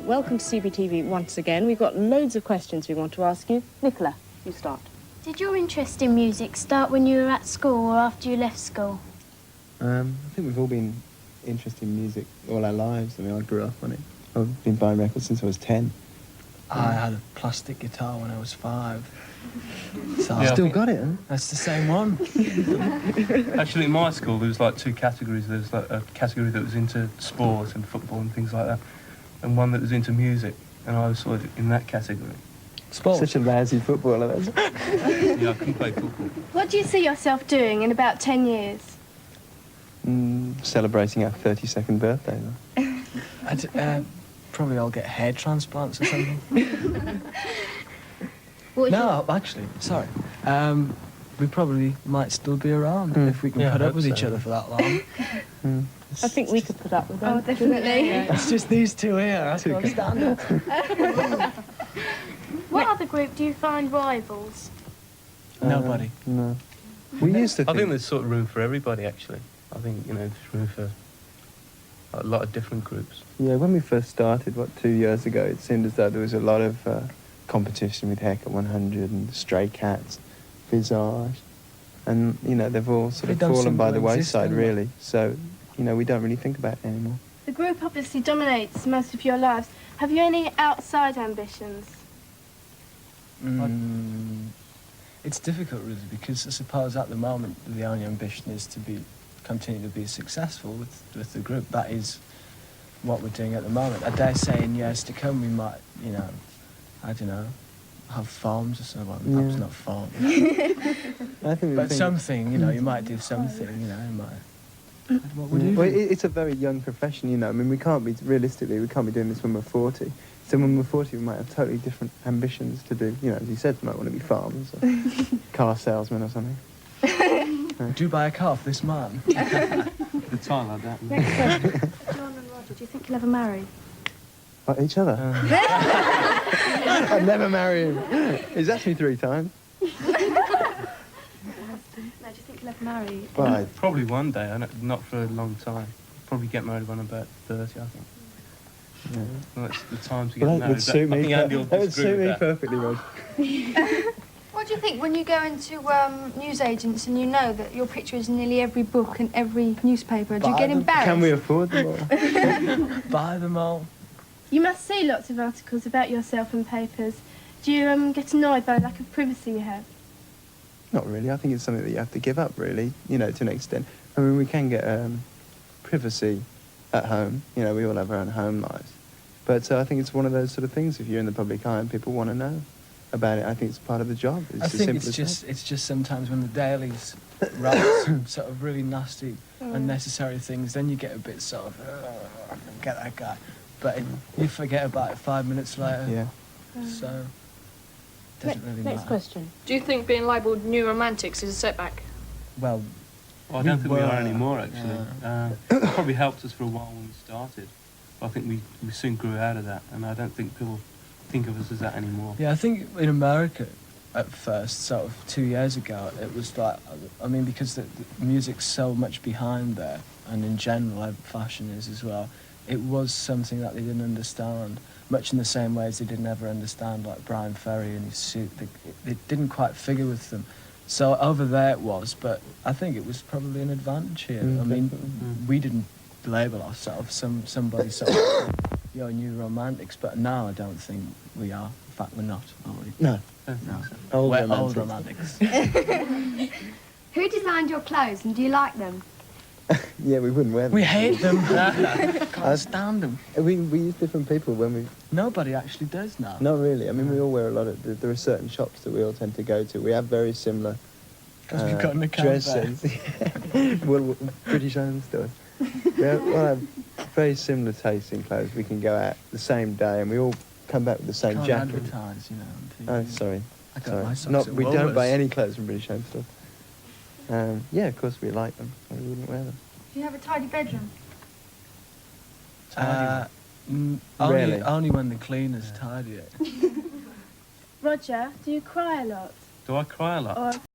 Welcome to CBTV once again. We've got loads of questions we want to ask you. Nicola, you start. Did your interest in music start when you were at school or after you left school? I think we've all been interested in music all our lives. I mean, I grew up on it. I've been buying records since I was 10. I had a plastic guitar when I was 5. So Yeah, still got it, huh? That's the same one. Actually, in my school, there was like 2 categories. There was like a category that was into sport and football and things like that, and one that was into music, and I was sort of in that category. Sport. Such a lousy footballer, that's. Yeah, I couldn't play football. What do you see yourself doing in about 10 years? Celebrating our 32nd birthday, though. Probably I'll get hair transplants or something. Actually, sorry. We probably might still be around if we can put up with each other for that long. I think we could put up with them. Oh, definitely. It's just these 2 here. I can't stand it. What other group do you find rivals? Nobody. No. We used to I think there's sort of room for everybody, actually. I think, there's room for a lot of different groups. Yeah, when we first started, 2 years ago, it seemed as though there was a lot of competition with Heck at 100 and Stray Cats, Visage, and, they've all sort of fallen by the wayside, really. So, we don't really think about it anymore. The group obviously dominates most of your lives. Have you any outside ambitions? It's difficult, really, because I suppose at the moment the only ambition is to continue to be successful with the group. That is what we're doing at the moment. I dare say in years to come we might, I don't know, have farms or something. Well, perhaps not farms. But something, you might do something, you might... What would you do? Well, it's a very young profession, I mean, we can't be doing this when we're 40. So when we're 40, we might have totally different ambitions to do. As you said, we might want to be farmers or car salesmen or something. Would you buy a car for this man? The time like that. Next question. John and Roger, do you think you'll ever marry? Like each other? I'd never marry him. He's asked me 3 times. No, do you think you'll ever marry? Well, Probably one day, not for a long time. Probably get married when I'm about 30, I think. yeah. Well, that's the time to get Well, that married. would suit me. That would suit me perfectly, Rod. What do you think when you go into newsagents and you know that your picture is in nearly every book and every newspaper? Do you get embarrassed? Can we afford them all? Buy them all. You must see lots of articles about yourself in papers. Do you get annoyed by the lack of privacy you have? Not really. I think it's something that you have to give up, really, to an extent. I mean, we can get privacy at home. We all have our own home lives. But I think it's one of those sort of things, if you're in the public eye and people want to know about it, I think it's part of the job. I think it's just sometimes when the dailies write sort of really nasty, unnecessary things, then you get a bit sort of, get that guy. But you forget about it 5 minutes later. Yeah. So, it doesn't really matter. Next question. Do you think being labelled new romantics is a setback? Well, I don't think we are anymore, actually. It probably helped us for a while when we started. But I think we soon grew out of that, and I don't think people think of us as that anymore. yeah, I think in America at first, sort of 2 years ago, it was like, I mean, because the music's so much behind there, and in general, like fashion is as well, it was something that they didn't understand, much in the same way as they didn't ever understand, like, Brian Ferry and his suit. It didn't quite figure with them. So over there it was, but I think it was probably an advantage here. I mean, we didn't label ourselves, somebody sort of, you're new romantics, but now I don't think we are. In fact, we're not, are we? No. No. We're old romantics. Who designed your clothes and do you like them? Yeah, we wouldn't wear them. We hate them. Can't stand them. We use different people when we... Nobody actually does now. Not really. I mean, we all wear a lot of... There are certain shops that we all tend to go to. We have very similar Because we've got an account dress there. sense. Well, British owned stores. We have very similar tastes in clothes. We can go out the same day and we all come back with the same Can't jacket. advertise, on TV. Oh, sorry. I got my socks at We don't Woolworths. buy any clothes from British owned stores. Yeah, of course we like them. We wouldn't wear them. Do you have a tidy bedroom? Rarely. Only when the cleaners tidy it. Roger, do you cry a lot? Do I cry a lot? Or